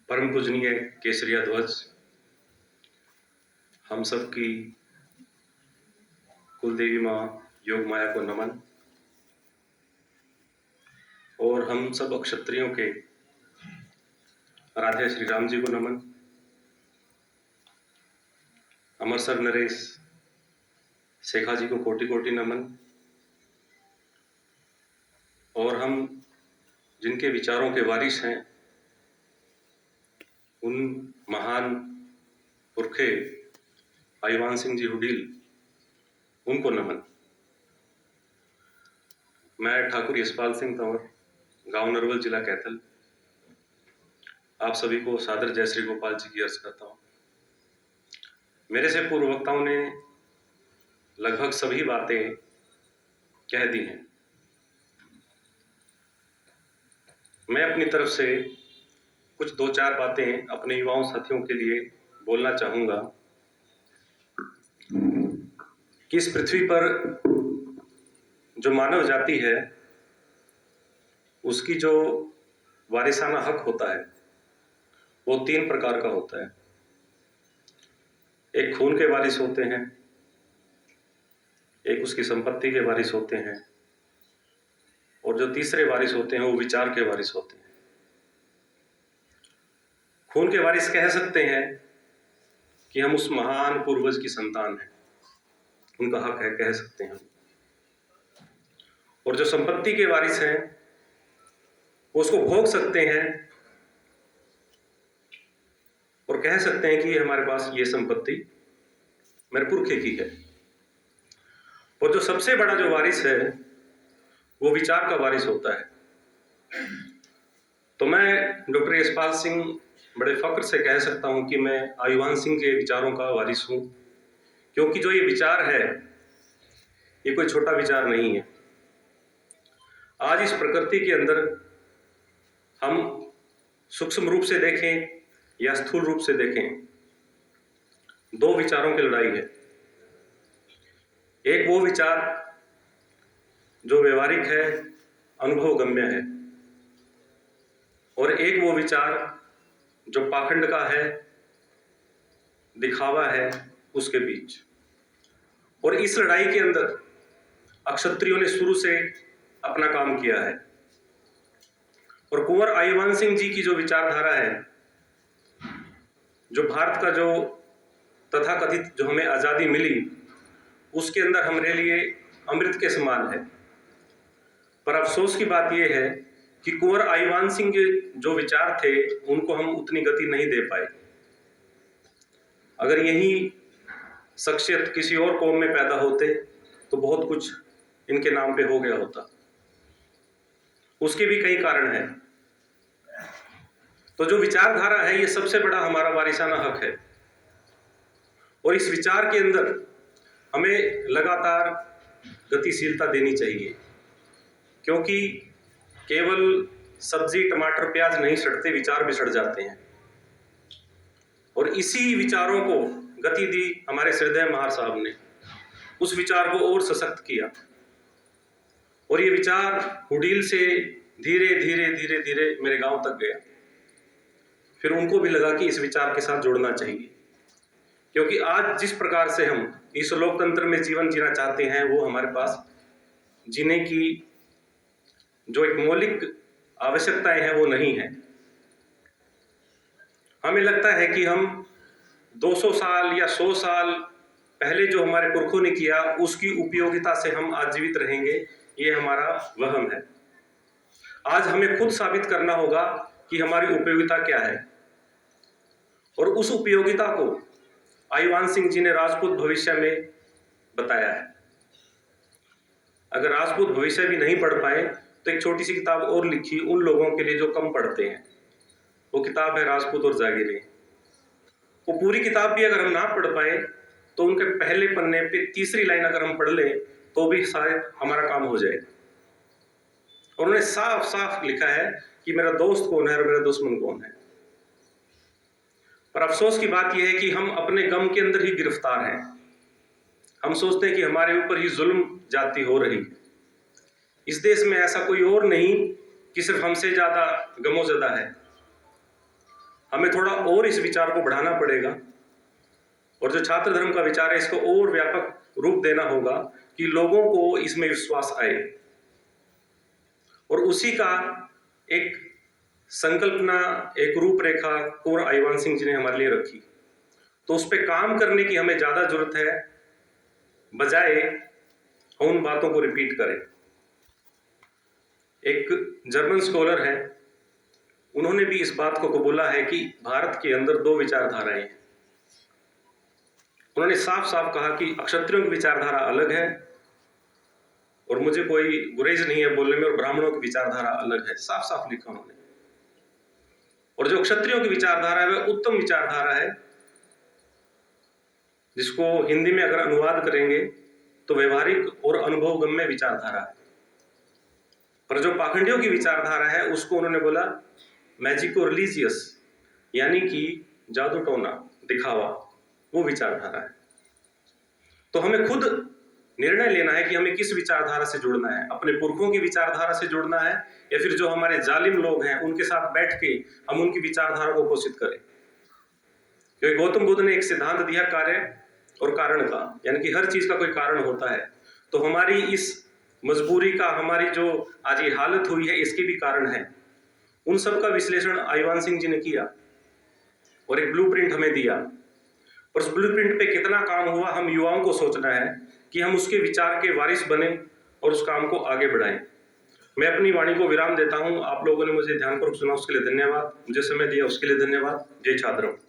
परम पूजनीय केसरिया ध्वज, हम सब की कुलदेवी माँ योग माया को नमन और हम सब क्षत्रियों के राधे श्री राम जी को नमन। अमरसर नरेश शेखा जी को कोटि कोटि नमन। और हम जिनके विचारों के वारिस हैं उन महान पुरखे आईवान सिंह जी हुडील, उनको नमन। मैं ठाकुर यशपाल सिंह तंवर, गांव नरवल, जिला कैथल, आप सभी को सादर जय श्री गोपाल जी की अर्ज करता हूं। मेरे से पूर्व वक्ताओं ने लगभग सभी बातें कह दी हैं। मैं अपनी तरफ से कुछ दो चार बातें अपने युवाओं साथियों के लिए बोलना चाहूंगा कि इस पृथ्वी पर जो मानव जाति है उसकी जो वारिसाना हक होता है वो तीन प्रकार का होता है। एक खून के वारिस होते हैं, एक उसकी संपत्ति के वारिस होते हैं, और जो तीसरे वारिस होते हैं वो विचार के वारिस होते हैं। खून के वारिस कह सकते हैं कि हम उस महान पूर्वज की संतान हैं, उनका हक है, कह सकते हैं। और जो संपत्ति के वारिस हैं वो उसको भोग सकते हैं और कह सकते हैं कि हमारे पास ये संपत्ति मेरे पुरखे की है। और जो सबसे बड़ा जो वारिस है वो विचार का वारिस होता है। तो मैं डॉक्टर यशपाल सिंह बड़े फक्र से कह सकता हूं कि मैं आईवान सिंह के विचारों का वारिस हूं, क्योंकि जो ये विचार है ये कोई छोटा विचार नहीं है। आज इस प्रकृति के अंदर हम सूक्ष्म रूप से देखें या स्थूल रूप से देखें, दो विचारों की लड़ाई है। एक वो विचार जो व्यवहारिक है, अनुभव गम्य है, और एक वो विचार जो पाखंड का है, दिखावा है, उसके बीच। और इस लड़ाई के अंदर अक्षत्रियों ने शुरू से अपना काम किया है। और कुंवर आईवान सिंह जी की जो विचारधारा है, जो भारत का जो तथाकथित जो हमें आजादी मिली, उसके अंदर हमारे लिए अमृत के समान है। पर अफसोस की बात यह है कि कुंवर आईवान सिंह के जो विचार थे उनको हम उतनी गति नहीं दे पाए। अगर यही शख्सियत किसी और कौम में पैदा होते तो बहुत कुछ इनके नाम पे हो गया होता। उसके भी कई कारण हैं। तो जो विचारधारा है ये सबसे बड़ा हमारा वारिसाना हक है, और इस विचार के अंदर हमें लगातार गतिशीलता देनी चाहिए, क्योंकि केवल सब्जी टमाटर प्याज नहीं सड़ते, विचार भी सड़ जाते हैं। और इसी विचारों को गति दी हमारे श्रद्धेय महार साहब ने, उस विचार को और सशक्त किया। और ये विचार हुडील से धीरे धीरे धीरे धीरे मेरे गांव तक गया। फिर उनको भी लगा कि इस विचार के साथ जुड़ना चाहिए, क्योंकि आज जिस प्रकार से हम इस लोकतंत्र में जीवन जीना चाहते हैं वो हमारे पास जीने की जो एक मौलिक आवश्यकताएं हैं वो नहीं है। हमें लगता है कि हम 200 साल या 100 साल पहले जो हमारे पुरखों ने किया उसकी उपयोगिता से हम आज जीवित रहेंगे, ये हमारा वहम है। आज हमें खुद साबित करना होगा कि हमारी उपयोगिता क्या है, और उस उपयोगिता को आईवान सिंह जी ने राजपूत भविष्य में बताया है। अगर राजपूत भविष्य भी नहीं पढ़ पाए तो एक छोटी सी किताब और लिखी उन लोगों के लिए जो कम पढ़ते हैं, वो किताब है राजपूत और जागीरें। वो पूरी किताब भी अगर हम ना पढ़ पाए तो उनके पहले पन्ने पे तीसरी लाइन अगर हम पढ़ लें तो भी शायद हमारा काम हो जाए। और उन्होंने साफ साफ लिखा है कि मेरा दोस्त कौन है और मेरा दुश्मन कौन है। पर अफसोस की बात यह है कि हम अपने गम के अंदर ही गिरफ्तार हैं। हम सोचते हैं कि हमारे ऊपर ही जुल्म जाती हो रही। इस देश में ऐसा कोई और नहीं कि सिर्फ हमसे ज्यादा गमोजदा है। हमें थोड़ा और इस विचार को बढ़ाना पड़ेगा और जो छात्र धर्म का विचार है इसको और व्यापक रूप देना होगा कि लोगों को इसमें विश्वास आए। और उसी का एक संकल्पना, एक रूपरेखा कुंवर आईवान सिंह जी ने हमारे लिए रखी। तो उस पर काम करने की हमें ज्यादा जरूरत है, बजाय उन बातों को रिपीट करें। एक जर्मन स्कॉलर है, उन्होंने भी इस बात को कबूला है कि भारत के अंदर दो विचारधाराएं हैं। उन्होंने साफ साफ कहा कि क्षत्रियों की विचारधारा अलग है, और मुझे कोई गुरेज नहीं है बोलने में, और ब्राह्मणों की विचारधारा अलग है, साफ साफ लिखा उन्होंने। और जो क्षत्रियों की विचारधारा है वह उत्तम विचारधारा है, जिसको हिंदी में अगर अनुवाद करेंगे तो व्यवहारिक और अनुभवगम्य विचारधारा है। पर जो पाखंडियों की विचारधारा है उसको उन्होंने बोला मैजिको रिलीजियस, यानी कि जादू टोना, दिखावा, वो विचारधारा है। तो हमें खुद निर्णय लेना है कि हमें किस विचारधारा से जुड़ना है, अपने पुरखों की विचारधारा से जुड़ना है या फिर जो हमारे जालिम लोग हैं उनके साथ बैठ के हम उनकी विचारधारा को पोषित करें। क्योंकि गौतम बुद्ध ने एक सिद्धांत दिया कार्य और कारण का, यानी कि हर चीज का कोई कारण होता है। तो हमारी इस मजबूरी का, हमारी जो आज ये हालत हुई है, इसके भी कारण है। उन सब का विश्लेषण आईवान सिंह जी ने किया और एक ब्लूप्रिंट हमें दिया। और उस ब्लूप्रिंट पे कितना काम हुआ, हम युवाओं को सोचना है कि हम उसके विचार के वारिस बने और उस काम को आगे बढ़ाएं। मैं अपनी वाणी को विराम देता हूं। आप लोगों ने मुझे ध्यानपूर्वक सुना, उसके लिए धन्यवाद। मुझे समय दिया उसके लिए धन्यवाद। जय छात्र।